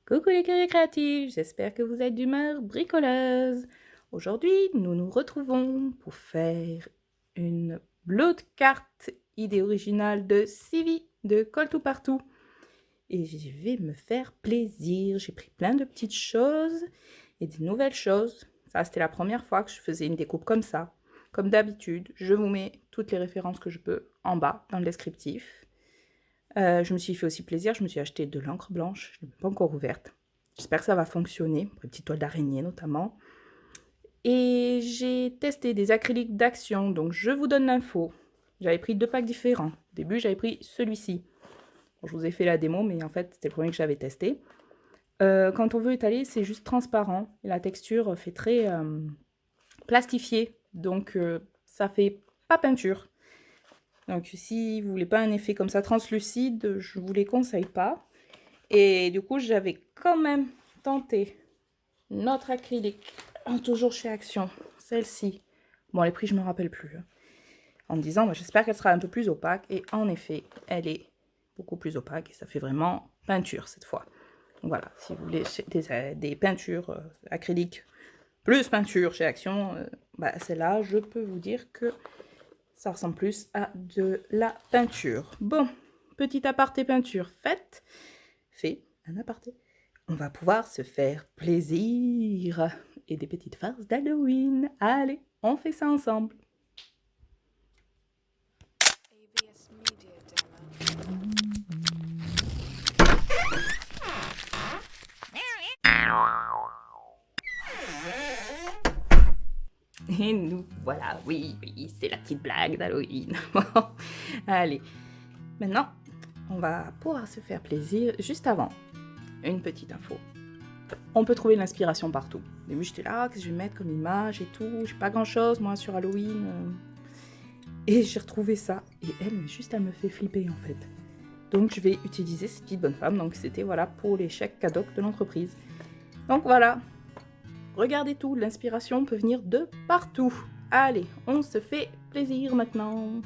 Coucou les curieux créatifs, j'espère que vous êtes d'humeur bricoleuse. Aujourd'hui, nous nous retrouvons pour faire une blotte carte idée originale de Civi de Colle tout partout. Et je vais me faire plaisir. J'ai pris plein de petites choses et des nouvelles choses. Ça, c'était la première fois que je faisais une découpe comme ça. Comme d'habitude, je vous mets toutes les références que je peux en bas dans le descriptif. Je me suis fait aussi plaisir, je me suis acheté de l'encre blanche, je ne l'ai pas encore ouverte. J'espère que ça va fonctionner, pour les petites toiles d'araignée notamment. Et j'ai testé des acryliques d'Action, donc je vous donne l'info. J'avais pris 2 packs différents. Au début, j'avais pris celui-ci. Bon, je vous ai fait la démo, mais en fait, c'était le premier que j'avais testé. Quand on veut étaler, c'est juste transparent. Et la texture fait très plastifiée, donc ça fait pas peinture. Donc si vous voulez pas un effet comme ça translucide, je vous les conseille pas. Et du coup, j'avais quand même tenté notre acrylique, toujours chez Action, celle-ci. Bon, les prix, je ne me rappelle plus. En me disant, j'espère qu'elle sera un peu plus opaque. Et en effet, elle est beaucoup plus opaque. Et ça fait vraiment peinture cette fois. Donc voilà, si vous voulez des peintures acryliques plus peinture chez Action, celle-là, je peux vous dire que ça ressemble plus à de la peinture. Bon, petit aparté peinture fait un aparté. On va pouvoir se faire plaisir et des petites farces d'Halloween. Allez, on fait ça ensemble. AVS Media Demo. Et nous voilà, oui, c'est la petite blague d'Halloween. Allez, maintenant, on va pouvoir se faire plaisir. Juste avant, une petite info. On peut trouver l'inspiration partout. Au début, j'étais là, qu'est-ce que je vais mettre comme image et tout. J'ai pas grand-chose, moi, sur Halloween. Et j'ai retrouvé ça. Et elle me fait flipper, en fait. Donc, je vais utiliser cette petite bonne femme. Donc, c'était, voilà, pour les chèques cadeaux de l'entreprise. Donc, voilà. Regardez tout, l'inspiration peut venir de partout. Allez, on se fait plaisir maintenant.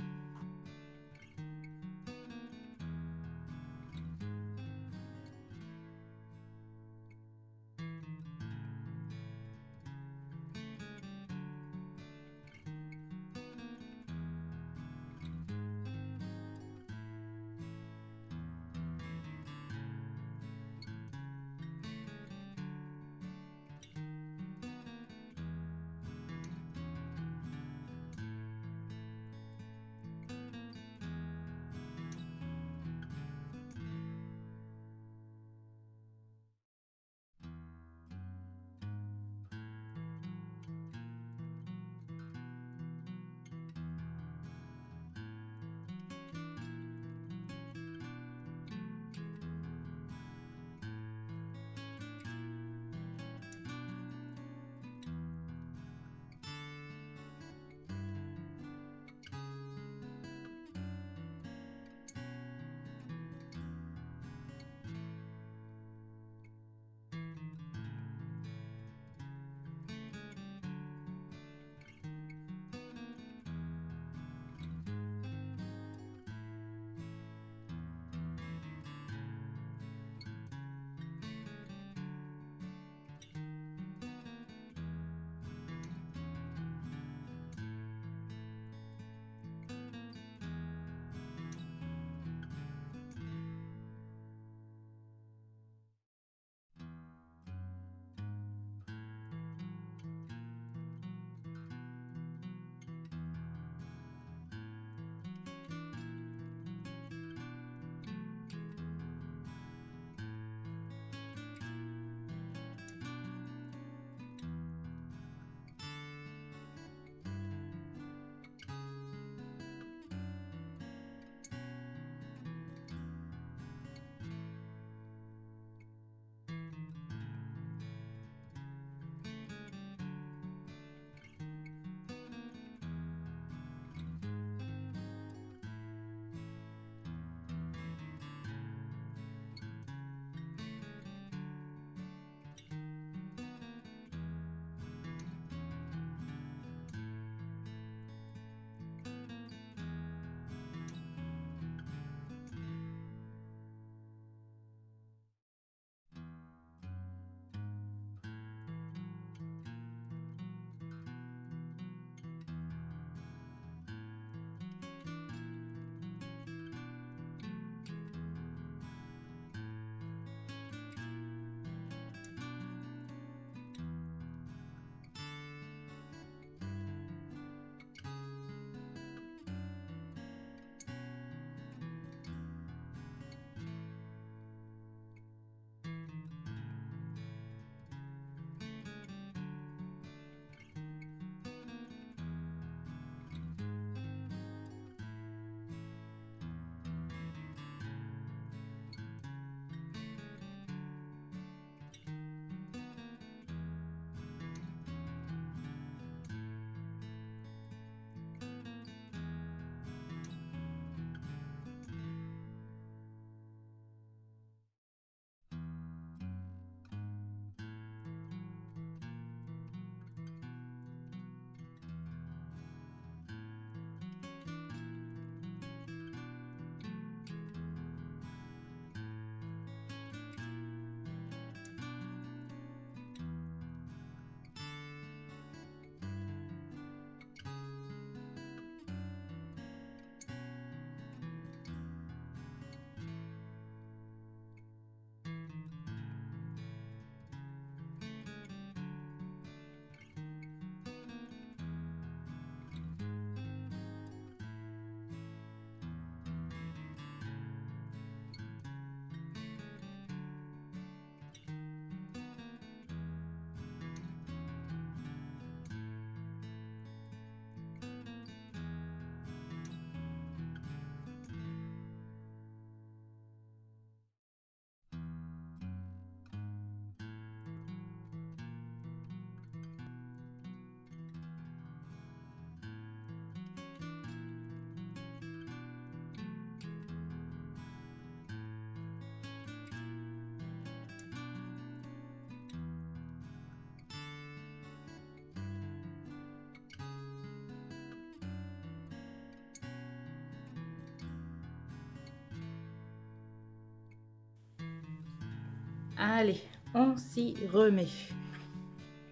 Allez, on s'y remet.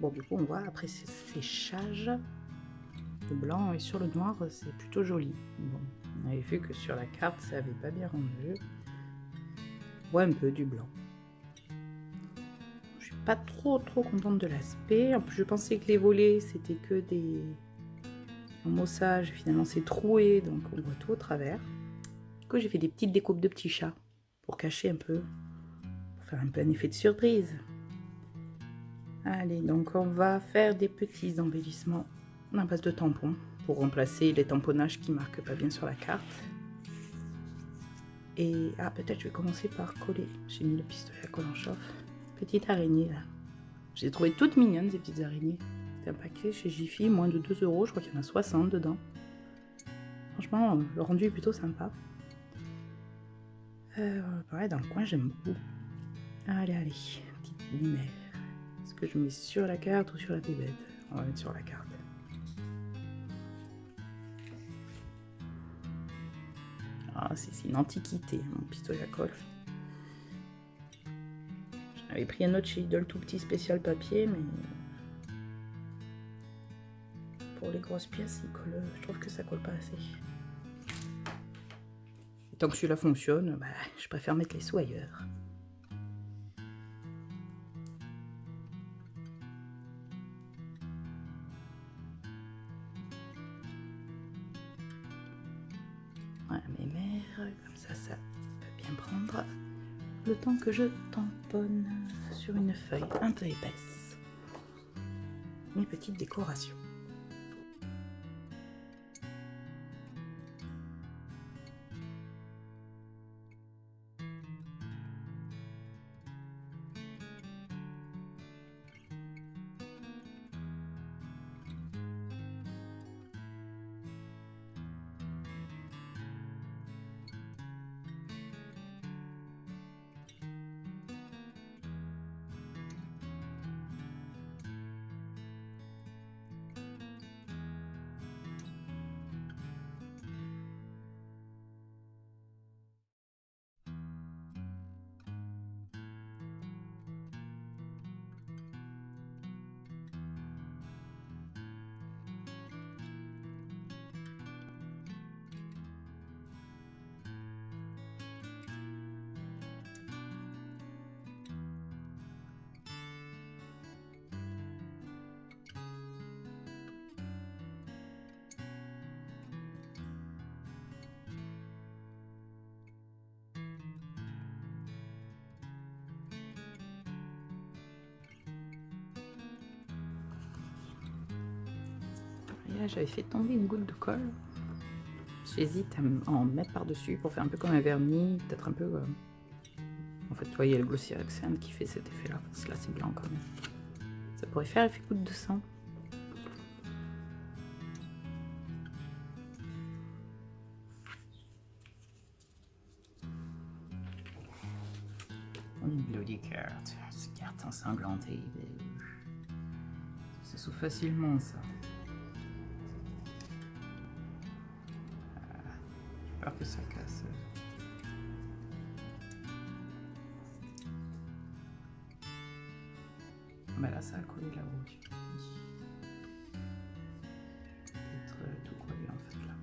Bon, du coup, on voit après ce séchage, le blanc et sur le noir, c'est plutôt joli. Bon, on avait vu que sur la carte, ça avait pas bien rendu. On voit un peu du blanc. Je suis pas trop contente de l'aspect. En plus, je pensais que les volets, c'était que des emmossage. Finalement, c'est troué, donc on voit tout au travers. Du coup, j'ai fait des petites découpes de petits chats pour cacher un peu, pour faire un peu un effet de surprise. Allez, donc on va faire des petits embellissements à base de tampons pour remplacer les tamponnages qui marquent pas bien sur la carte. Et peut-être je vais commencer par coller. J'ai mis le pistolet à colle en chauffe. Petite araignée là. J'ai trouvé toutes mignonnes ces petites araignées. C'était un paquet chez Jiffy, moins de 2 €. Je crois qu'il y en a 60 dedans. Franchement, le rendu est plutôt sympa. Pareil, dans le coin, j'aime beaucoup. Allez, petite lumière. Est-ce que je mets sur la carte ou sur la bébête? On va mettre sur la carte. C'est une antiquité, mon pistolet à colle. J'avais pris un autre chez Lidl, tout petit spécial papier, mais pour les grosses pièces, je trouve que ça colle pas assez. Et tant que celui-là fonctionne, je préfère mettre les sous ailleurs. Voilà mes mères, comme ça peut bien prendre le temps que je tamponne sur une feuille un peu épaisse mes petites décorations. Et là, j'avais fait tomber une goutte de colle. J'hésite à en mettre par-dessus pour faire un peu comme un vernis, peut-être un peu... En fait, vous voyez le Glossy Accent qui fait cet effet-là, parce que là, c'est blanc quand même. Ça pourrait faire effet goutte de sang. Une bloody carte. Cette carte ensanglantée. Ça s'ouvre facilement, ça. J'ai peur que ça casse. Là, ça a collé là-haut. Peut-être tout collé en fait là.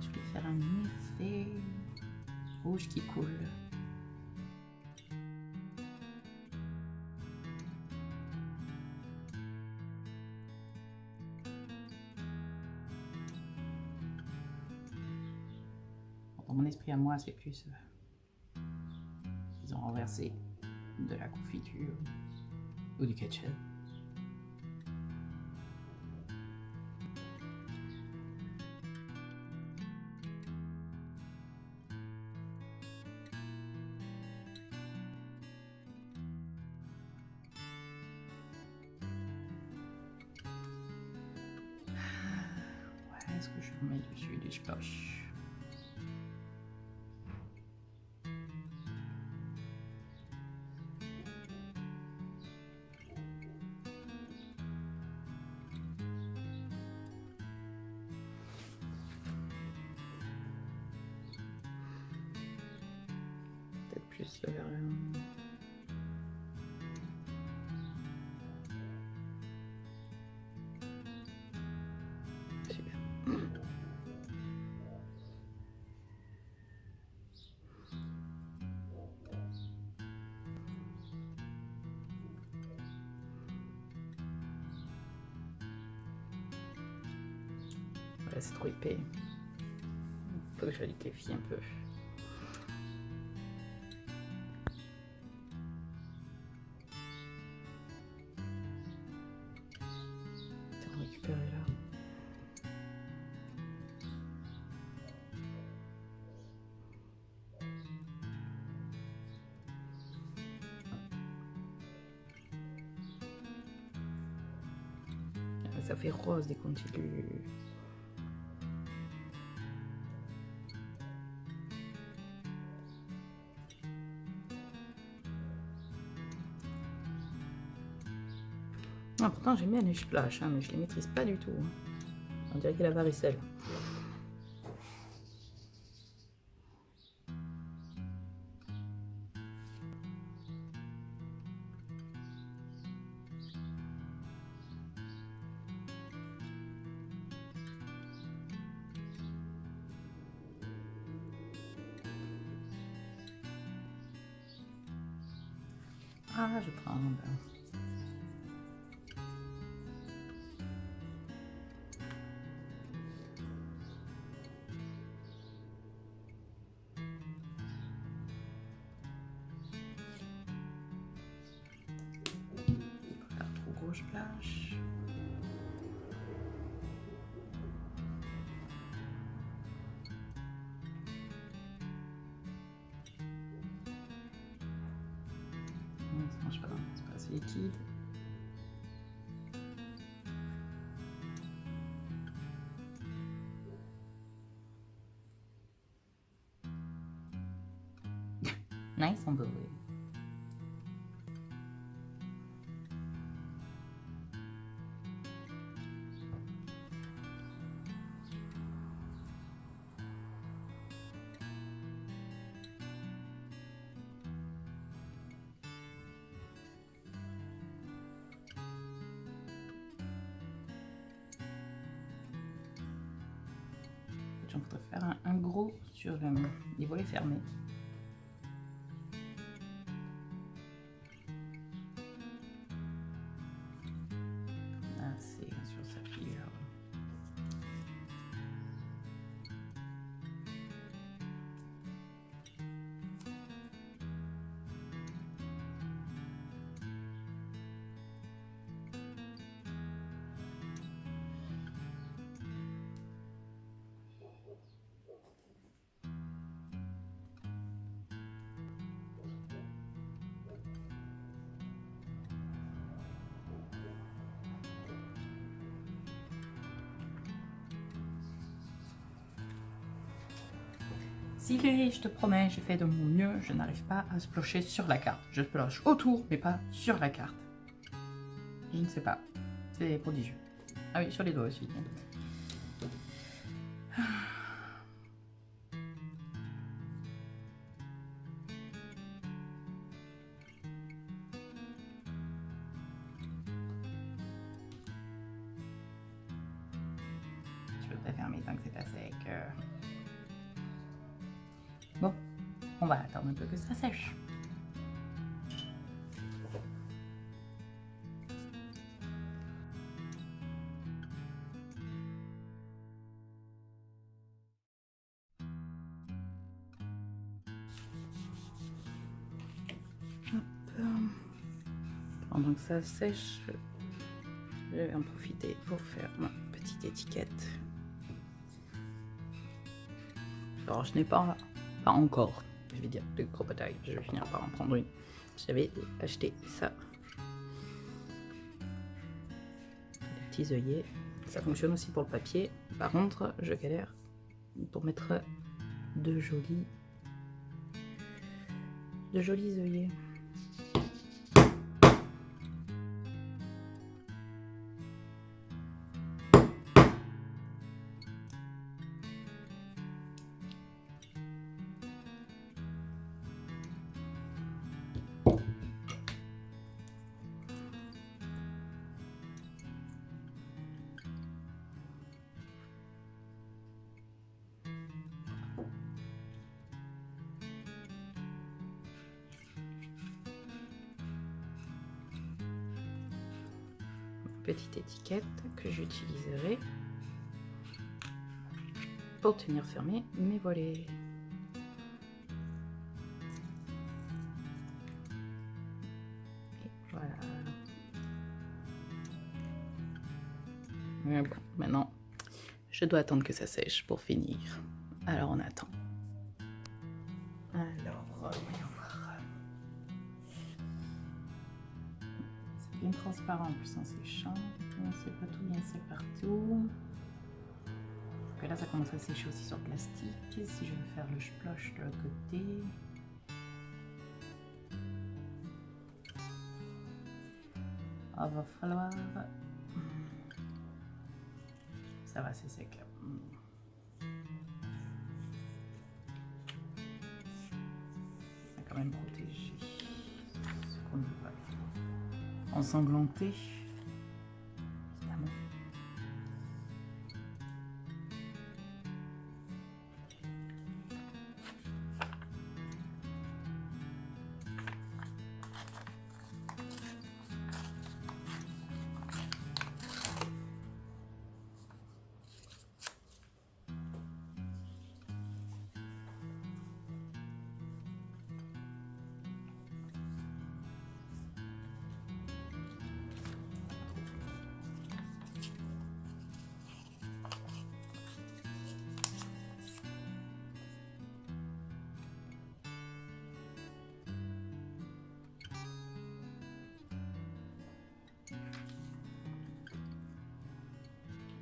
Je vais faire un effet rouge qui coule. Dans mon esprit à moi, c'est plus... ils ont renversé de la confiture ou du ketchup. Est-ce que je remets dessus des sploches? plus vers le... Super. Voilà, c'est trop épais. Faut que je liquéfie un peu. On va récupérer là. Ça fait rose dès qu'on dilue. Ah, pourtant j'aime bien les splash, hein, mais je les maîtrise pas du tout. On dirait qu'il y a la varicelle. Ah, je prends. Pas trop gros splash. Non, ça marche pas, c'est pas assez liquide. Nice on boy. J'en voudrais faire un gros sur les volets fermés. Là, c'est sur sa figure. Silly, je te promets, j'ai fait de mon mieux, je n'arrive pas à splocher sur la carte. Je sploche autour, mais pas sur la carte. Je ne sais pas, c'est prodigieux. Ah oui, sur les doigts aussi. Je peux pas fermer tant que c'est pas sec. Bon, on va attendre un peu que ça sèche. Pendant que ça sèche, je vais en profiter pour faire ma petite étiquette. Alors je n'ai pas encore, je vais dire, de gros bataille, je vais finir par en prendre une. J'avais acheté ça. Des petits œillets, ça fonctionne aussi pour le papier. Par contre, je galère pour mettre de jolis œillets. petite étiquette que j'utiliserai pour tenir fermé mes volets. Et voilà. Et bon, maintenant, je dois attendre que ça sèche pour finir. Alors on attend. Alors, voyons voir. C'est bien transparent en plus en séchant. C'est pas tout bien sec partout. Et là, ça commence à sécher aussi sur le plastique. Si je veux faire le splosh de l'autre côté. Il va falloir... Ça va, c'est sec là. Ça a quand même protégé ce qu'on ne veut pas ensanglanter. Évidemment.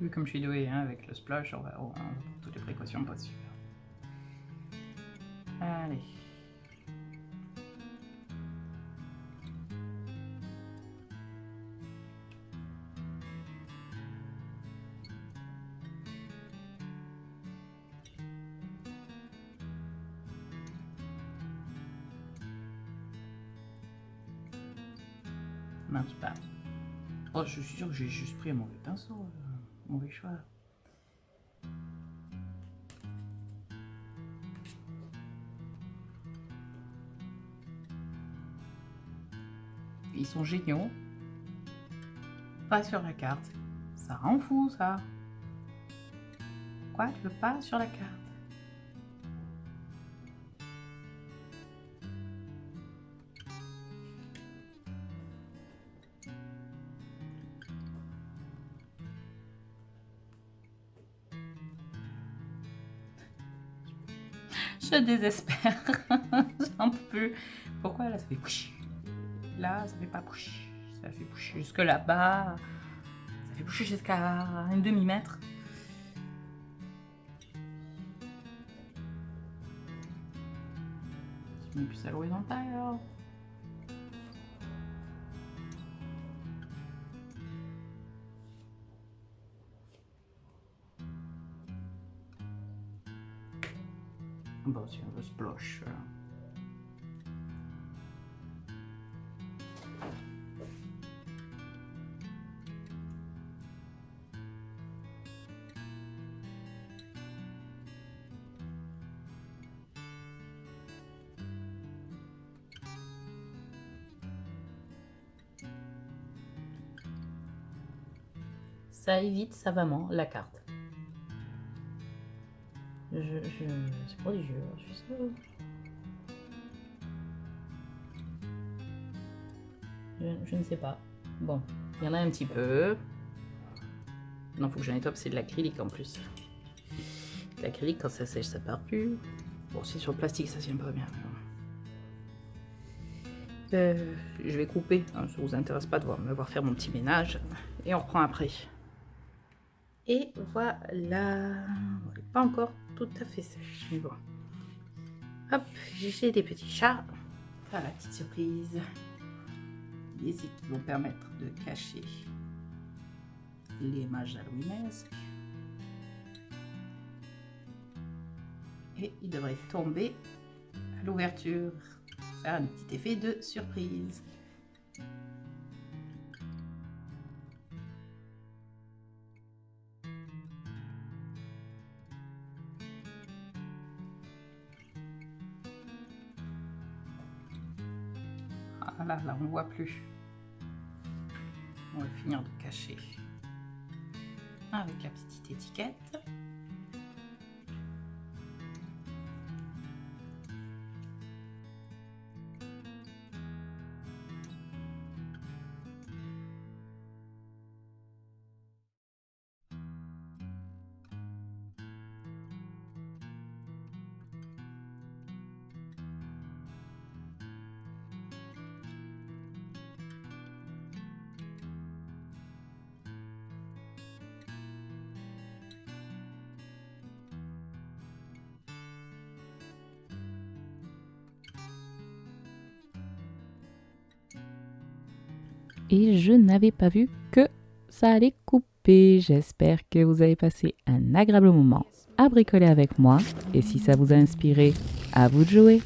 Vu comme je suis douée avec le splash, on va prendre toutes les précautions possibles. Allez. Marche pas. Oh, je suis sûre que j'ai juste pris un mauvais pinceau, mauvais choix. Ils sont géniaux. Pas sur la carte. Ça rend fou, ça. Quoi, tu veux pas sur la carte? Je désespère. J'en peux plus. Pourquoi là ça fait pouch? Là ça fait pas pouch. Ça fait pouch jusque là-bas. Ça fait pouch jusqu'à un demi-mètre. Je mets plus à l'horizontale alors. Bon, si on veut splosh. Ça évite savamment la carte. C'est prodigieux, je suis sûre. Je ne sais pas. Bon, il y en a un petit peu. Non, faut que j'en nettoie, c'est de l'acrylique en plus. L'acrylique, quand ça sèche, ça part plus. Bon, c'est sur le plastique, ça tient pas bien. Je vais couper, hein, ça vous intéresse pas de me voir faire mon petit ménage. Et on reprend après. Et voilà, on n'est pas encore tout à fait sèche, mais bon. Hop, j'ai des petits chats. Voilà la petite surprise. Les qui vont permettre de cacher les mages halloweenesques. Et ils devraient tomber à l'ouverture, faire un petit effet de surprise. Ah là, on ne voit plus. On va finir de cacher avec la petite étiquette. Et je n'avais pas vu que ça allait couper. J'espère que vous avez passé un agréable moment à bricoler avec moi. Et si ça vous a inspiré, à vous de jouer.